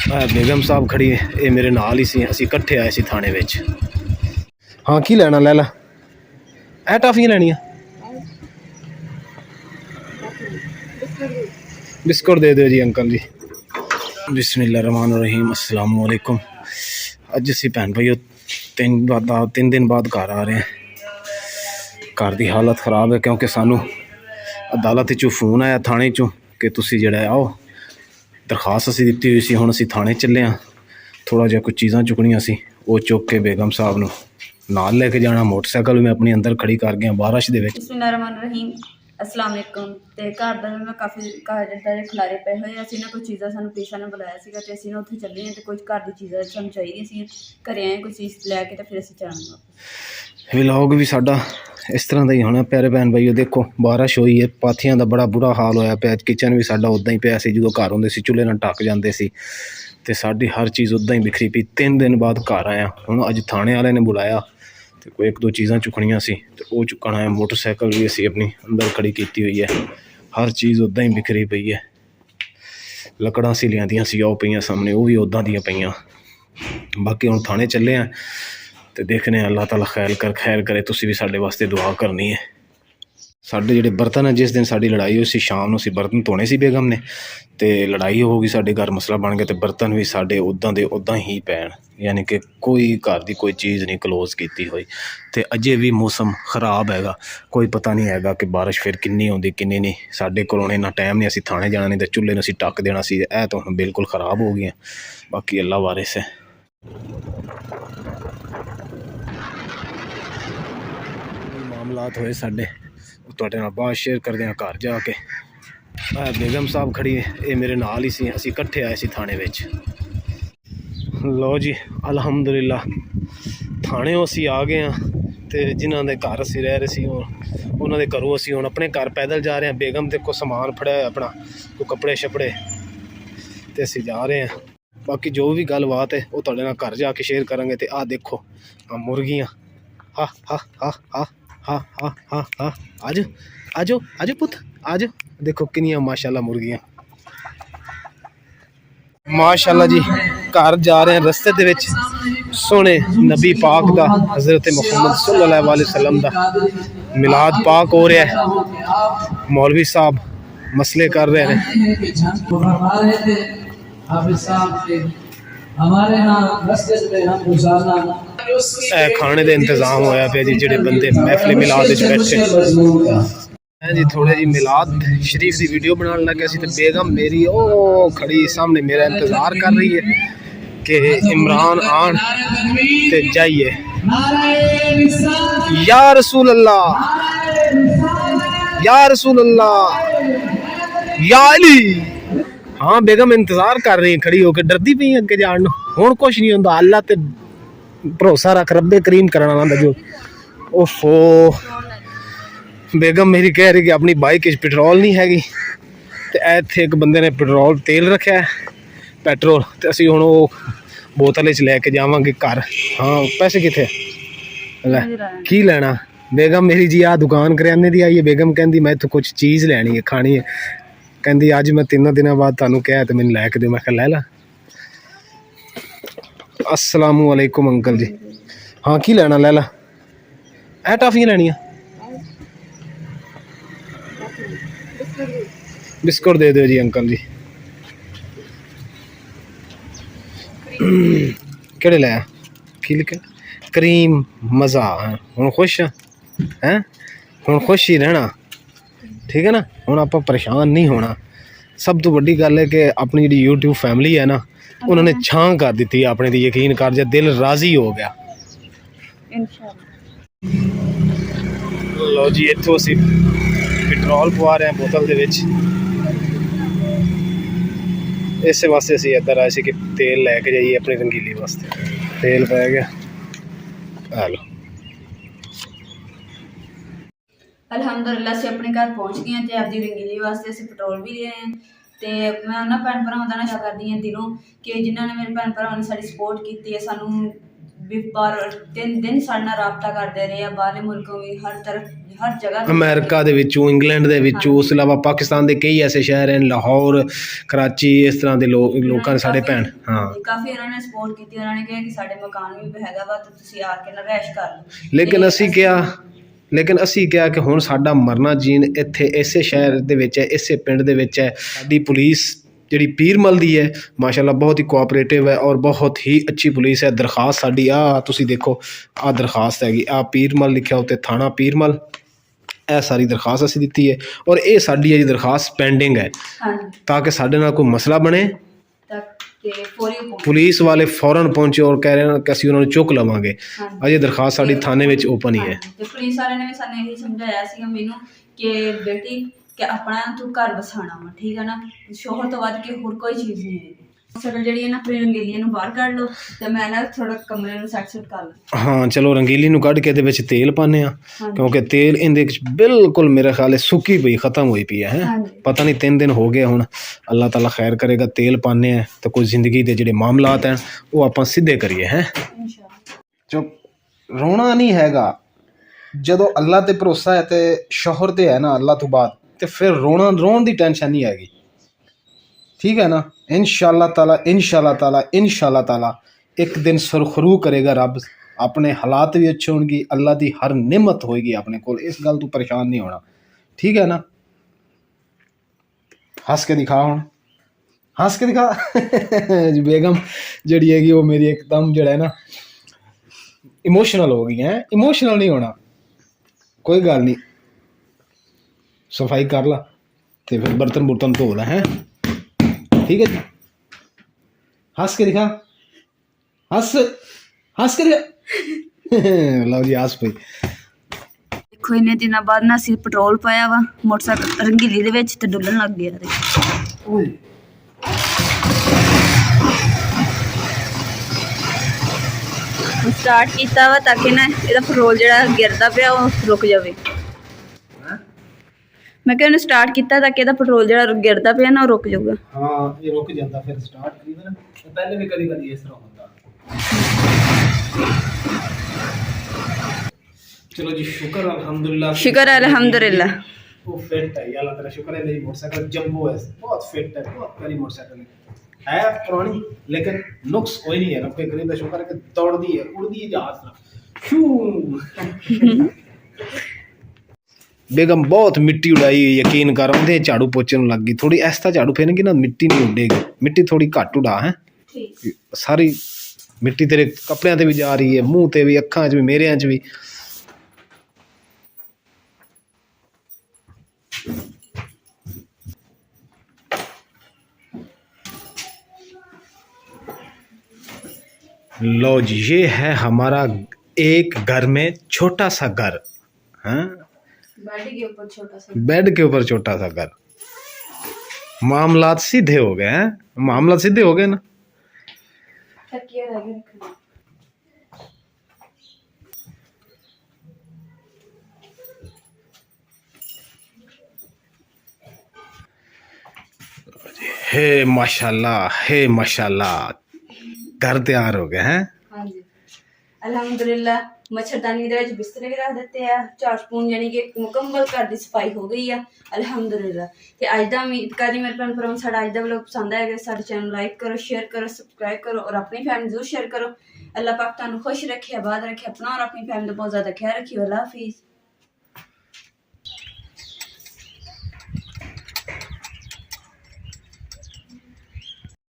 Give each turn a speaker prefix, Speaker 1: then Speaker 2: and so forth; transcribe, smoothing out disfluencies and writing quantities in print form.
Speaker 1: बेगम साहब खड़ी ये मेरे नाल ही सी, असीं इकट्ठे आए सी थाने विच। हाँ की लेना लै ला, ए टाफियां लैनियां, बिस्कुट दे दो जी अंकल जी। बिस्मिल्लाह रहमान रहीम, अस्सलाम वालेकुम। अज असीं भैन भाईओ तीन दिन बाद घर आ रहे हैं। घर की हालत खराब है क्योंकि सानू अदालत चों फोन आया थाने चों कि तुसीं जिहड़ा आओ, दरखास्त असीं दित्ती हुई सी, हुण असीं थाने चले हाँ। थोड़ा जिहा कुछ चीज़ां चुकनियां सी, वो चुक के बेगम साहब नूं नाल लैके जाना। मोटरसाइकिल भी मैं अपनी अंदर खड़ी कर गया बारिश दे विच।
Speaker 2: बिस्मिल्लाहिर्रहमानिर्रहीम, अस्सलाम वालेकुम। ते घर दा मैं काफ़ी जिद्दां दे खलारे पे होए, असीं ना कोई चीज़ां सानूं पेशा ने बुलाया सीगा ते असीं ना उत्थे चले आं ते कुछ घर दी चीज़ां सानूं चाहिदियां सी। घरे आए कोई चीज़ लैके ते फिर असीं जाना वापस।
Speaker 1: व्लॉग भी साडा इस तरह का ही होना। प्यारे भैन भाईओ देखो, बारिश हुई है, पाथियां का बड़ा बुरा हाल होया पिया। किचन भी साडा उदां ही पिया सी, जो घर होंदे सी चूल्हे नाल ढक जांदे सी, ते साडी हर चीज़ उदां ही बिखरी पई। 3 दिन बाद घर आया, हुण अज थाने वाले ने बुलाया तो कोई 1-2 चीज़ां चुकनियां सी ते वो चुकण आया। मोटरसाइकिल भी असीं अपनी अंदर खड़ी की हुई है, हर चीज़ उदां ही बिखरी पई है। लकड़ां असीं लियांदियां सी, वो पईयां सामने, वो भी उदां दियां पईयां। बाकी हुण थाने चले हैं तो देखने अल्लाह ताला खैर करे। तुसीं भी साडे वास्ते दुआ करनी है। साडे जिहड़े बर्तन है, जिस दिन साडी लड़ाई हुई सी शाम नूं असीं बर्तन धोने सी बेगम ने, ते लड़ाई हो गई साडे घर, मसला बन गया, तो बर्तन भी साडे उदां दे उदां ही पैण, यानी कि कोई घर की कोई चीज़ नहीं क्लोज की हुई। तो अजे भी मौसम खराब हैगा, कोई पता नहीं हैगा कि बारिश फिर किन्नी आउंदी किन्नी नहीं। साडे कोल इन्ना टाइम नहीं, असीं थाने जाना नहीं तो चुल्हे नूं असीं ढक देना सी। ऐ तो हुण बिल्कुल खराब हो गई। बाकी अल्लाह वारिस है। मामलात होए साडे, तुहाडे नाल बाद शेयर करदे हां घर जाके। बेगम साहब खड़ी ये मेरे नाल ही सी, असीं इकट्ठे आए सी थाने विच। लो जी अलहमदुलिल्लाह थाने असीं आ गए हाँ। तो जिन्हां दे घर असीं रह रहे सी, उन्हां दे घरों असीं हुण अपने घर पैदल जा रहे हैं। बेगम देखो समान फड़िया होया अपना, कोई कपड़े शपड़े, तो असीं जा रहे हैं। बाकी जो भी गल बात है वो तुहाडे नाल घर जाके शेयर करांगे। तो आ देखो मुर्गियां, हा हा हा हा हा हा हा हा, आजो आजो आजो पुत आजो। देखो किनियां माशाल्लाह मुर्गियां, माशाल्लाह जी। घर जा रहे हैं, रस्ते दे विच सोहने नबी पाक दा, हज़रत मुहम्मद सल्लल्लाहु अलैहि वसल्लम दा मिलाद पाक हो रहा है। मौलवी साहब मसले कर रहे हैं। खाने का इंतजाम होया पे जी, जेडे बंदे महफिल मिलाद विच बैठे जी। थोड़े जी मिलाद शरीफ की वीडियो बनाने लगे सी, तो बेगम मेरी ओ खड़ी सामने मेरा इंतजार कर रही है कि इमरान आन ते जाइए। या रसूल अल्लाह, या रसूल अल्लाह, या अली। हाँ बेगम इंतजार कर रही है खड़ी होकर, डरदी पई अगे जान। हुण कुछ नहीं होंदा, अल्लाह ते भरोसा रख, रब्बे करीम करना आंदा जो। ओफो बेगम मेरी कह रही कि अपनी बाइक पेट्रोल नहीं हैगी, तो इत्थे एक बंदे ने पेट्रोल तेल रखा है पेट्रोल, तो असीं हुण वो बोतल च लैके जावांगे घर। हाँ पैसे कित्थे लै की लैना। बेगम मेरी जी आ दुकान करियाने दी आई है। बेगम कहती मैं इत्थों कुछ चीज़ लैनी है, खानी है। कहती अज मैं 3 दिनों बाद तुहानूं कहा तो मैनूं लैके दो। मैं कहा लै ला। अस्सलामु अलैकुम अंकल जी। हाँ की लैना लै ला, ए टाफियां लैनियां, बिस्कुट दे दो जी अंकल जी। केड़े लाया, की लिखा, करीम मज़ा। हुण खुश हैं, हुण खुश ही रहना, ठीक है ना। हुण आपां परेशान नहीं होना। सब तो वड्डी गल है कि अपनी जी यूट्यूब फैमिली है ना, उन्होंने छां कर दी है अपने दी। यकीन कर जा, दिल राजी हो गया लो जी। इत्थों असीं पेट्रोल पवा रहे हैं बोतल दे विच, इस वास्ते असीं इधर आए सी कि तेल लैके जाइए अपनी रंगीली वास्ते। तेल पै गया, हेलो
Speaker 2: अलहमदुलिल्लाह असीं अपने घर पहुँच गए हैं, तो आपकी रंगीली वास्ते असीं पेट्रोल भी ले हैं। तो मैं उन्होंने भैन भरावां दा नशा करदी हाँ दिलों कि जिन्होंने मेरे भैन भरावां ने साडी सपोर्ट की है। सानूं भी 3 दिन साढ़े नाल राबता करते रहे, बाहरले मुल्कों भी, ਹਰ ਜਗ੍ਹਾ ਤੇ
Speaker 1: ਅਮਰੀਕਾ ਦੇ ਵਿੱਚੋਂ, ਇੰਗਲੈਂਡ ਦੇ ਵਿੱਚੋਂ, ਉਸ ਤੋਂ ਇਲਾਵਾ ਪਾਕਿਸਤਾਨ ਦੇ ਕਈ ਐਸੇ ਸ਼ਹਿਰ ਹਨ, ਲਾਹੌਰ, ਕਰਾਚੀ, ਇਸ ਤਰ੍ਹਾਂ ਦੇ ਲੋਕਾਂ ਨੇ ਸਾਡੇ ਭੈਣ
Speaker 2: ਕਾਫੀ ਉਹਨਾਂ ਨੇ ਸਪੋਰਟ ਕੀਤੀ। ਉਹਨਾਂ ਨੇ ਕਿਹਾ ਕਿ ਸਾਡੇ ਮਕਾਨ ਵੀ ਹੈਗਾ ਵਾ ਤੇ ਤੁਸੀਂ ਆ ਕੇ ਨਾ ਰਹਿਸ਼ ਕਰ ਲਓ।
Speaker 1: ਲੇਕਿਨ ਅਸੀਂ ਕਿਹਾ ਕਿ ਹੁਣ ਸਾਡਾ ਮਰਨਾ ਜੀਣ ਇੱਥੇ ਇਸੇ ਸ਼ਹਿਰ ਦੇ ਵਿੱਚ ਹੈ, ਇਸੇ ਪਿੰਡ ਦੇ ਵਿੱਚ ਹੈ। ਸਾਡੀ ਪੁਲਿਸ ਜਿਹੜੀ ਪੀਰਮਲ ਦੀ ਹੈ ਮਾਸ਼ਾਅੱਲਾ ਬਹੁਤ ਹੀ ਕੋਆਪਰੇਟਿਵ ਹੈ ਔਰ ਬਹੁਤ ਹੀ ਅੱਛੀ ਪੁਲਿਸ ਹੈ। ਦਰਖਾਸਤ ਸਾਡੀ ਤੁਸੀਂ ਦੇਖੋ, ਦਰਖਾਸਤ ਹੈਗੀ, ਪੀਰਮਲ ਲਿਖਿਆ ਉੱਤੇ, ਥਾਣਾ ਪੀਰਮਲ। ਇਹ ਸਾਰੀ ਦਰਖਾਸਤ ਅਸੀਂ ਦਿੱਤੀ ਹੈ ਔਰ ਇਹ ਸਾਡੀ ਜਿਹੜੀ ਦਰਖਾਸਤ ਪੈਂਡਿੰਗ ਹੈ ਤਾਂ ਕਿ ਸਾਡੇ ਨਾਲ ਕੋਈ ਮਸਲਾ ਬਣੇ ਪੁਲਿਸ ਵਾਲੇ ਫੌਰਨ ਪਹੁੰਚੇ ਔਰ ਕਹਿ ਰਹੇ ਨੇ ਕਿ ਅਸੀਂ ਉਹਨਾਂ ਨੂੰ ਚੁੱਕ ਲਵਾਂਗੇ। ਅਜੇ ਦਰਖਾਸਤ ਸਾਡੀ ਥਾਣੇ ਵਿੱਚ ਓਪਨ ਹੀ ਹੈ।
Speaker 2: ਤੇ ਪੁਲਿਸ ਵਾਲਿਆਂ ਨੇ ਵੀ ਸਾਨੂੰ ਇਹੀ ਸਮਝਾਇਆ ਸੀਗਾ ਮੈਨੂੰ ਕਿ ਬੇਟੀ ਕਿ ਆਪਣਾ ਤੂੰ ਘਰ ਵਸਾਣਾ ਵਾ, ਠੀਕ ਹੈ ਨਾ, ਸ਼ੋਹਰ ਤੋਂ ਵੱਧ ਕੇ ਹੋਰ ਕੋਈ ਚੀਜ਼ ਨਹੀਂ ਹੈ। ਸ਼ਕਲ ਜਿਹੜੀ ਹੈ ਨਾ ਆਪਣੀ ਰੰਗੀਲੀ ਨੂੰ ਬਾਹਰ ਕੱਢ ਲਓ ਤੇ ਮੈਂ ਨਾ ਥੋੜਾ ਕਮਰੇ ਨੂੰ ਸੈਟ ਕਰ ਲਾਂ।
Speaker 1: ਹਾਂ ਚਲੋ, ਰੰਗੀਲੀ ਨੂੰ ਕੱਢ ਕੇ ਇਹਦੇ ਵਿੱਚ ਤੇਲ ਪਾਉਂਦੇ ਹਾਂ ਕਿਉਂਕਿ ਤੇਲ ਇਹਦੇ ਵਿੱਚ ਬਿਲਕੁਲ ਮੇਰੇ ਖਿਆਲ ਸੁੱਕੀ ਪਈ, ਖਤਮ ਹੋਈ ਪਈ ਹੈ। ਪਤਾ ਨਹੀਂ 3 ਦਿਨ ਹੋ ਗਏ ਹੁਣ, ਅੱਲਾਹ ਤਾਲਾ ਖੈਰ ਕਰੇਗਾ। ਤੇਲ ਪਾਉਂਦੇ ਹਾਂ ਤਾਂ ਕੋਈ ਜ਼ਿੰਦਗੀ ਦੇ ਜਿਹੜੇ ਮਾਮਲਾਤ ਹਨ ਉਹ ਆਪਾਂ ਸਿੱਧੇ ਕਰੀਏ। ਚੁੱਪ, ਰੋਣਾ ਨਹੀਂ ਹੈਗਾ। ਜਦੋਂ ਅੱਲਾਹ ਤੇ ਭਰੋਸਾ ਹੈ ਤੇ ਸ਼ੋਹਰ ਤੇ ਹੈ ਨਾ ਅੱਲਾਹ ਤੋਂ ਬਾਅਦ, ਤੇ ਫਿਰ ਰੋਣ ਦੀ ਟੈਨਸ਼ਨ ਨਹੀਂ ਹੈਗੀ, ਠੀਕ ਹੈ ਨਾ। ਇਨਸ਼ਾ ਅੱਲਾਹ ਤਾਲਾ ਇੱਕ ਦਿਨ ਸੁਰਖਰੂ ਕਰੇਗਾ ਰੱਬ, ਆਪਣੇ ਹਾਲਾਤ ਵੀ ਅੱਛੇ ਹੋਣਗੇ, ਅੱਲਾਹ ਦੀ ਹਰ ਨਿਮਤ ਹੋਏਗੀ ਆਪਣੇ ਕੋਲ, ਇਸ ਗੱਲ ਤੋਂ ਪਰੇਸ਼ਾਨ ਨਹੀਂ ਹੋਣਾ, ਠੀਕ ਹੈ ਨਾ। ਹੱਸ ਕੇ ਦਿਖਾ, ਹੁਣ ਹੱਸ ਕੇ ਦਿਖਾ। ਬੇਗਮ ਜਿਹੜੀ ਹੈਗੀ ਉਹ ਮੇਰੀ ਇੱਕਦਮ ਜਿਹੜਾ ਹੈ ਨਾ ਇਮੋਸ਼ਨਲ ਹੋ ਗਈ ਹੈ। ਇਮੋਸ਼ਨਲ ਨਹੀਂ ਹੋਣਾ, ਕੋਈ ਗੱਲ ਨਹੀਂ, ਸਫਾਈ ਕਰ ਲਾ ਤੇ ਫਿਰ ਬਰਤਨ ਧੋ ਲੈ, ਹੈ ਠੀਕ ਹੈ ਜੀ। ਹੱਸ ਕੇ ਦਿਖਾ, ਹੱਸ ਕੇ ਦਿਖਾ। ਲਓ ਜੀ, ਹੱਸ ਪਈ।
Speaker 2: ਦੇਖੋ ਇੰਨੇ ਦਿਨਾਂ ਬਾਅਦ ਨਾ ਅਸੀਂ ਪੈਟਰੋਲ ਪਾਇਆ ਵਾ ਮੋਟਰਸਾਈਕਲ ਰੰਗੀਲੀ ਦੇ ਵਿੱਚ ਤੇ ਡੁੱਲਣ ਲੱਗ ਗਿਆ। ਸਟਾਰਟ ਕੀਤਾ ਵਾ ਤਾਂ ਕਿ ਨਾ ਇਹਦਾ ਪੈਟਰੋਲ ਜਿਹੜਾ ਗਿਰਦਾ ਪਿਆ ਉਹ ਰੁਕ ਜਾਵੇ। ਮੈਂ ਕਿਹਾ ਉਹਨੇ ਸਟਾਰਟ ਕੀਤਾ ਤਾਂ ਕਿ ਇਹਦਾ ਪੈਟਰੋਲ ਜਿਹੜਾ ਗਿਰਦਾ ਪਿਆ ਨਾ ਉਹ ਰੁਕ ਜਾਊਗਾ।
Speaker 1: ਹਾਂ, ਇਹ ਰੁਕ ਜਾਂਦਾ ਫਿਰ ਸਟਾਰਟ ਕਰੀਦਾ ਨਾ, ਪਹਿਲੇ ਵੀ ਕਦੀ ਇਸ ਤਰ੍ਹਾਂ ਹੁੰਦਾ। ਚਲੋ ਜੀ, ਸ਼ੁਕਰ ਅਲਹਮਦੁਲਿल्लाह वो फिट है, अल्लाह तेरा शुक्र है। मेरी मोटरसाइकिल जंबो है, बहुत फिट है, बहुत प्यारी मोटरसाइकिल है पुरानी, लेकिन नुक्स कोई नहीं है। रब के करीम का शुक्र है कि दौड़ती है, उड़ती है जहाज तरह। बेगम बहुत मिट्टी उड़ाई, यकीन कर, ਉਹਦੇ ਝਾੜੂ ਪੋਚੇ ਨੂੰ ਲੱਗ ਗਈ। ਥੋੜੀ ਐਸਾ ਝਾੜੂ ਫੇਰਨਗੀ ਨਾ ਮਿੱਟੀ ਨਹੀਂ ਉੱਡੇਗੀ, ਮਿੱਟੀ ਥੋੜੀ ਘੱਟ ਉਡਾ ਹੈ। ਸਾਰੀ ਮਿੱਟੀ ਤੇਰੇ ਕੱਪੜਿਆਂ ਤੇ ਵੀ ਜਾ ਰਹੀ ਹੈ, ਮੂੰਹ ਤੇ ਵੀ, ਅੱਖਾਂ 'ਚ ਵੀ, ਮੇਰਿਆਂ 'ਚ ਵੀ। लो जी, ये है हमारा एक घर में छोटा सा घर, हाँ, बेड के ऊपर छोटा सा घर। मामलात सीधे हो गए हैं, मामलात सीधे हो गए ना। हे माशाल्लाह, घर तैयार हो गए हैं।
Speaker 2: हाँ जी, अल्हम्दुलिल्लाह। मच्छरदानी ਦੇ ਵਿੱਚ ਬਿਸਤਰੇ ਵੀ ਰੱਖ ਦਿੱਤੇ ਆ, ਝਾੜ ਸਪੂਨ ਯਾਨੀ ਕਿ ਮੁਕੰਮਲ ਘਰ ਦੀ ਸਫਾਈ ਹੋ ਗਈ ਆ ਅਲਹਮਦੁਲਿल्लाह। ਤੇ ਅੱਜ ਦਾ ਉਮੀਦ ਕਰਦੀ ਮੇਰੇ ਭੈਣ ਭਰਾਵਾਂ ਸਾਡਾ ਅੱਜ ਦਾ ਵਲੋਗ ਪਸੰਦ ਆਏਗਾ। ਸਾਡੇ ਚੈਨਲ ਨੂੰ ਲਾਈਕ ਕਰੋ, ਸ਼ੇਅਰ ਕਰੋ, ਸਬਸਕ੍ਰਾਈਬ ਕਰੋ ਔਰ ਆਪਣੀ ਫੈਮਿਲੀ ਜ਼ਰੂਰ ਸ਼ੇਅਰ ਕਰੋ। ਅੱਲਾਹ ਪਾਕ ਤੁਹਾਨੂੰ ਖੁਸ਼ ਰੱਖੇ, ਆਬਾਦ ਰੱਖੇ, ਆਪਣਾ ਔਰ ਆਪਣੀ ਫੈਮਿਲੀ ਦਾ ਬਹੁਤ ਜ਼ਿਆਦਾ ਖਿਆਲ ਰੱਖਿਓ। ਅੱਲਾਹ ਹਾਫਿਜ਼।